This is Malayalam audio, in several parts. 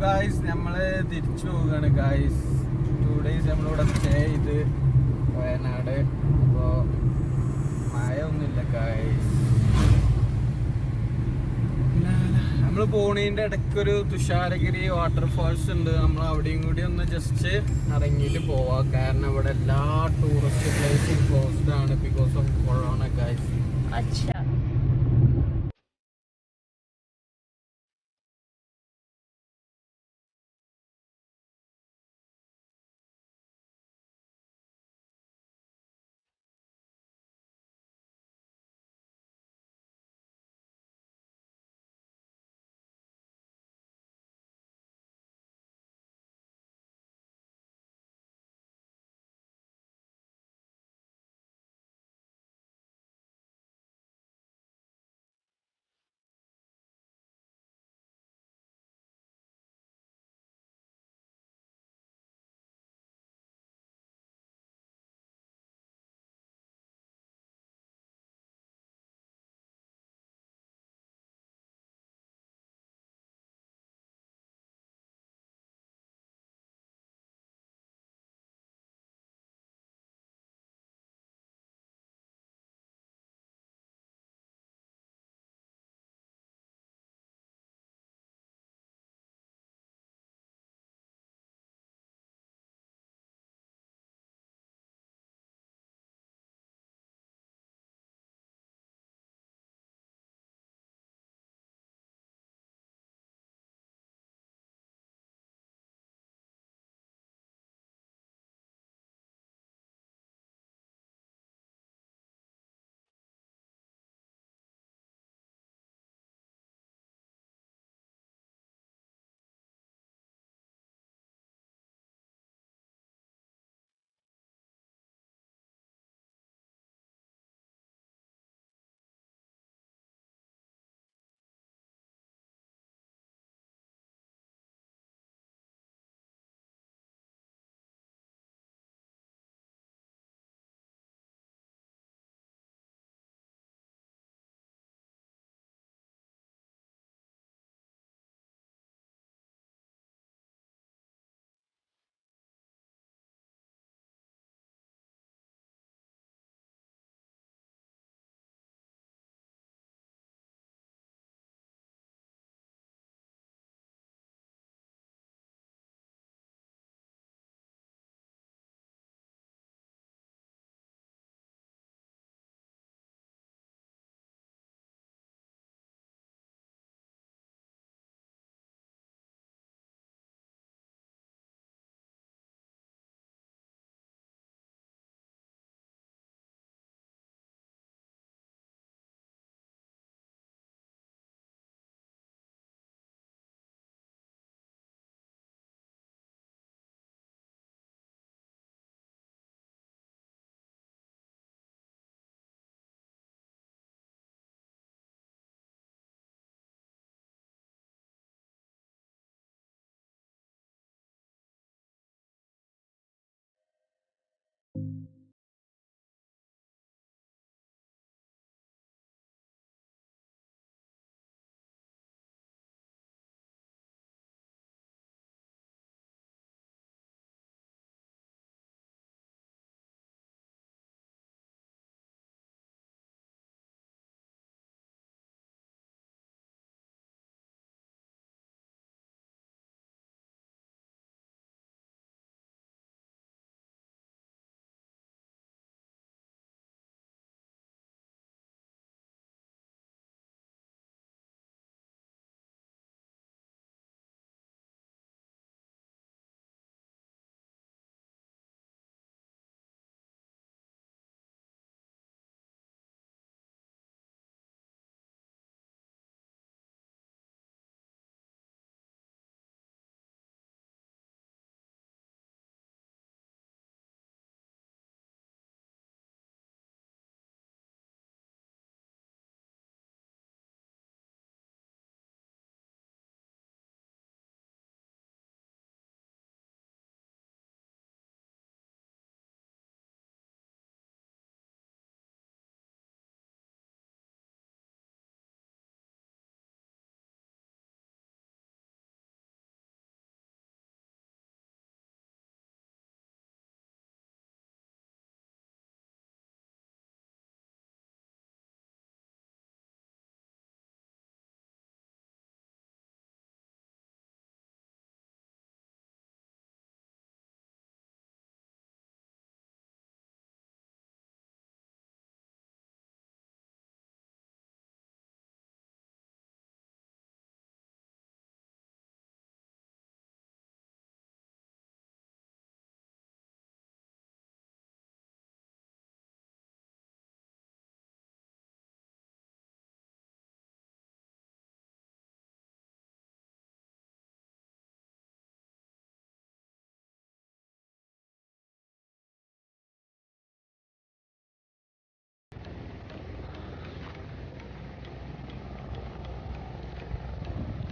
guys, നമ്മള് തിരിച്ചു പോവുകയാണ് guys. 2 days നമ്മളിവിടെ സ്റ്റേ ചെയ്ത് വയനാട്. അപ്പോ മഴ ഒന്നുമില്ല guys. നമ്മൾ പോണീൻ്റെ ഇടയ്ക്കൊരു തുഷാരഗിരി വാട്ടർഫാൾസ് ഉണ്ട്. നമ്മൾ അവിടെയും കൂടി ഒന്ന് ജസ്റ്റ് ഇറങ്ങിയിട്ട് പോവാം. കാരണം ഇവിടെ എല്ലാ ടൂറിസ്റ്റ് പ്ലേസും ക്ലോസ്ഡ് ആണ് because of corona guys.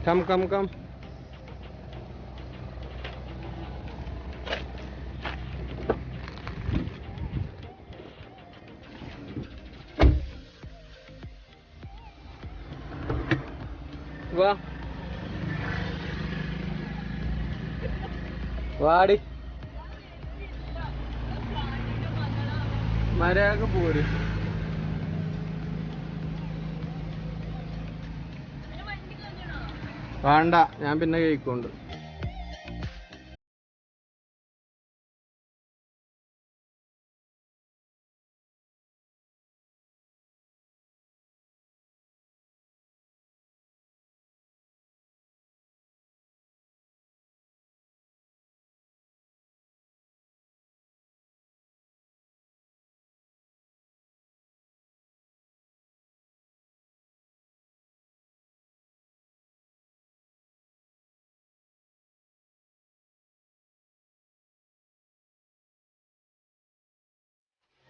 Come. വാ വാടി മര്യാദക്ക് പോര്. വേണ്ട, ഞാൻ പിന്നെ കഴിക്കൊണ്ട്.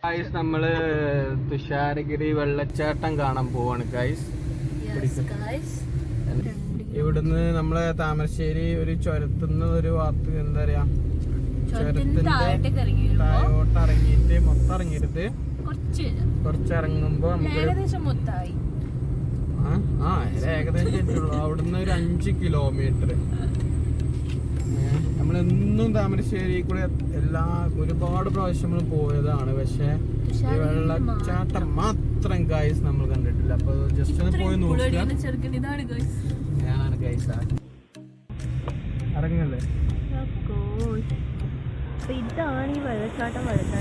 ഗൈസ്, നമ്മള് തുഷാരഗിരി വെള്ളച്ചാട്ടം കാണാൻ പോവാണ് ഗൈസ്. ഇവിടുന്ന് നമ്മള് താമരശ്ശേരി ഒരു ചുരത്തുന്ന ഒരു ഭാഗത്ത് എന്താ പറയാ, ചുരത്തിന്റെ താഴോട്ട് ഇറങ്ങിയിട്ട് മൊത്തം ഇറങ്ങിയിട്ട് കുറച്ച് ഇറങ്ങുമ്പോ നമുക്ക് ഏകദേശം അവിടുന്ന് ഒരു 5 കിലോമീറ്റർ. നമ്മളെന്നും താമരശ്ശേരി കൂടെ ഒരുപാട് പ്രാവശ്യം നമ്മൾ പോയതാണ്. പക്ഷെ ഈ വെള്ളച്ചാട്ടം മാത്രം ഗൈസ് നമ്മൾ കണ്ടിട്ടില്ല. അപ്പൊ ജസ്റ്റ് ഒന്ന് പോയി നോക്കിയാണ് ഗൈസ്. ഇറങ്ങല്ലേ? ഇതാണ് ഈ വെള്ളച്ചാട്ടം വരുന്ന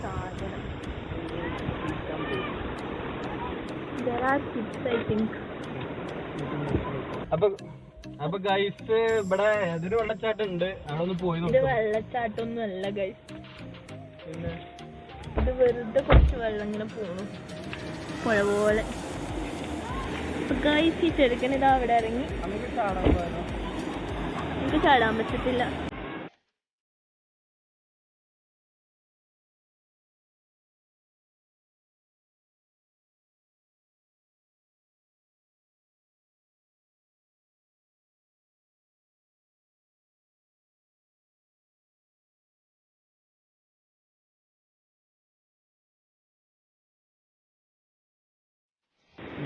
സാധനം. അപ്പൊ ഗൈസ്, ഇവിടെ ഏതൊരു വെള്ളച്ചാട്ടം ഉണ്ട്, അവിടെ പോയി നോക്കാം. വെള്ളച്ചാട്ടൊന്നും അല്ല ഗൈസ്, ഇത് വെറുതെ കുറച്ച് വെള്ളം ഇങ്ങനെ പോണു പുഴ പോലെ. ഗൈസ്, ഈ ചെറുക്കൻ ഇതാ അവിടെ ഇറങ്ങി. നമുക്ക് ചാടാൻ പറ്റത്തില്ല.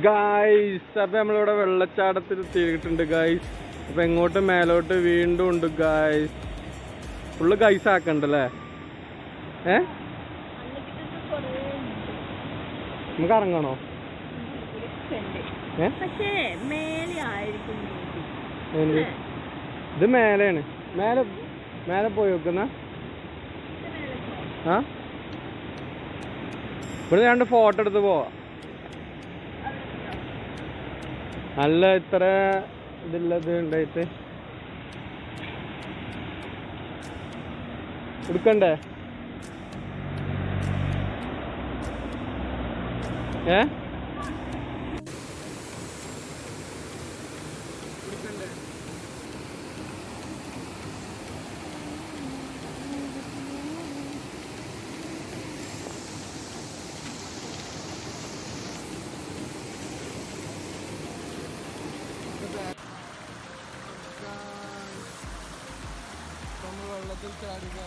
ഗൈസ്, അപ്പൊ നമ്മളിവിടെ വെള്ളച്ചാട്ടത്തിൽ എത്തിയിട്ടുണ്ട് ഗൈസ്. അപ്പൊ എങ്ങോട്ട് മേലോട്ട് വീണ്ടും ഉണ്ട് ഗൈസ്. Full guys ആക്കണ്ടല്ലേ? നമുക്ക് ഇറങ്ങണോ? ഇത് മേലെയാണ്. മേലെ പോയി വെക്കുന്ന ഇവിടെ 2 ഫോട്ടോ എടുത്ത് പോവാ. നല്ല ഇത്ര ഇതില്ലത് ഉണ്ടായിട്ട് എടുക്കണ്ടേ? വെള്ളത്തിൽ ചാടുക.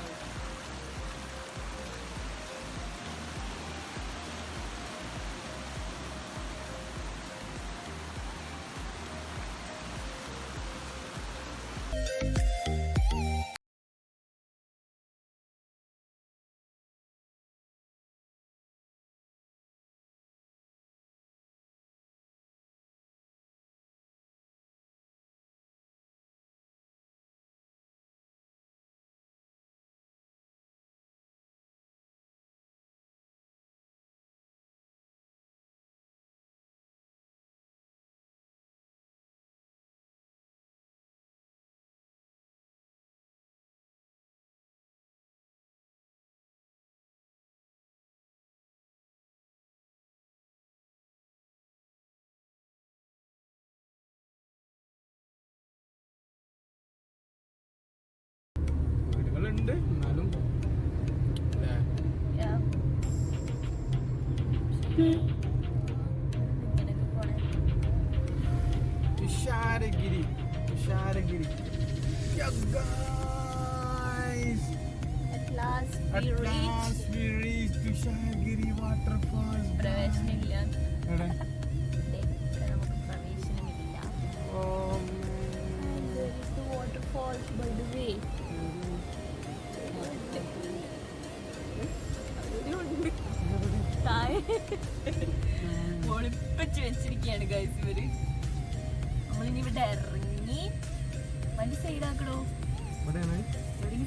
വീടുകളുണ്ട്, എന്നാലും Thusharagiri Thusharagiri. Yeah, guys. At last At we last reached. we reached Thusharagiri Waterfall. പ്രവേശനമില്ല. എവിടെ? ഇവിടെ നമുക്ക് പ്രവേശനമില്ല. Oh, And there is the waterfalls by the way. താഴെ ഒളിപ്പിച്ച് വെച്ചിരിക്കുകയാണ് ഗൈസ് ഇവര്. നമ്മളിനി ഇവിടെ ഇറങ്ങി വണ്ടി സൈഡാക്കണോ? ഇവിടെ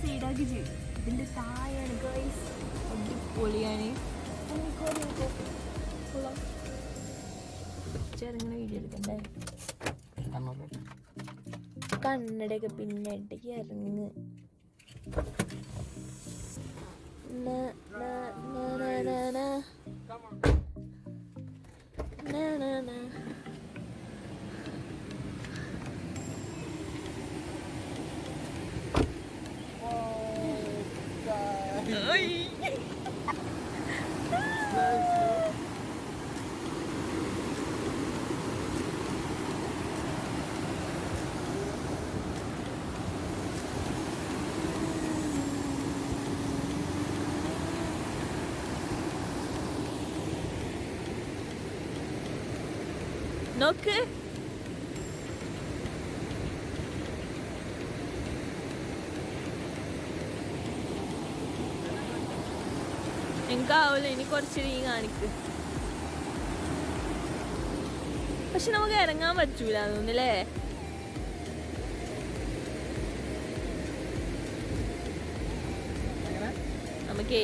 സൈഡാക്കി ചെയ്യും. ഇതിന്റെ താഴെയാണ് ഗൈസ്. അടിപൊളിയാണ്. ചെറുങ്ങനെ വീഡിയോ എടുക്കണ്ടേ? കണ്ണടയൊക്കെ പിന്നെ ഇടയ്ക്ക് ഇറങ്ങ്. നോക്ക്. എനിക്കാവില്ല, ഇനി കുറച്ച് നീ കാണിക്ക്. പക്ഷെ നമുക്ക് ഇറങ്ങാൻ പറ്റൂല തോന്നില്ലേ? നമുക്കേ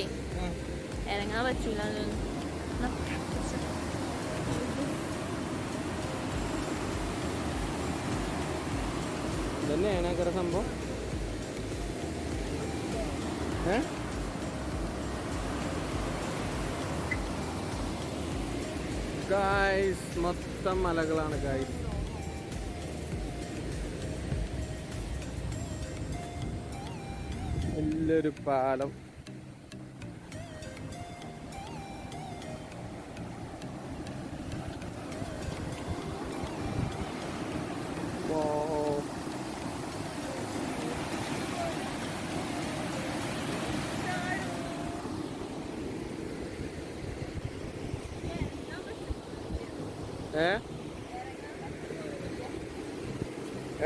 ഇറങ്ങാൻ പറ്റൂല. ഇതന്നെയാണ് അങ്ങനെ സംഭവം. ഗായ്സ് മൊത്തം മലകളാണ് ഗായ്സ്. വലിയൊരു പാലം.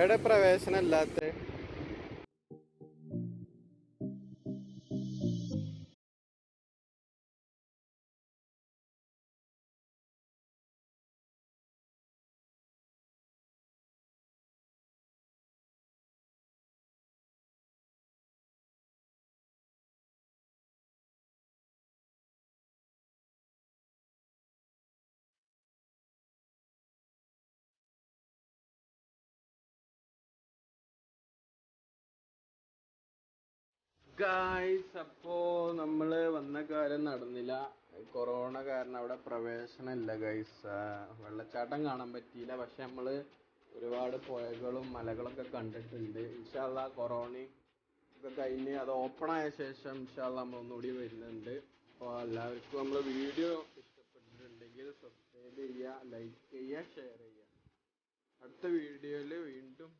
എവിടെ പ്രവേശനം ഇല്ലാത്ത? ഗായ്സ്, അപ്പോ നമ്മള് വന്ന കാര്യം നടന്നില്ല. കൊറോണ കാരണം അവിടെ പ്രവേശനം ഇല്ല ഗായ്സ്. വെള്ളച്ചാട്ടം കാണാൻ പറ്റിയില്ല. പക്ഷെ നമ്മള് ഒരുപാട് പുഴകളും മലകളൊക്കെ കണ്ടിട്ടുണ്ട്. ഇൻഷാ അല്ലാഹ് കൊറോണയും ഒക്കെ കഴിഞ്ഞ് അത് ഓപ്പൺ ആയ ശേഷം ഇൻഷാ അല്ലാഹ് നമ്മൾ ഒന്നുകൂടി വരുന്നുണ്ട്. അപ്പോൾ എല്ലാവർക്കും നമ്മള് വീഡിയോ ഇഷ്ടപ്പെട്ടിട്ടുണ്ടെങ്കിൽ സബ്സ്ക്രൈബ് ചെയ്യുക, ലൈക്ക് ചെയ്യുക, ഷെയർ ചെയ്യുക. അടുത്ത വീഡിയോയിൽ വീണ്ടും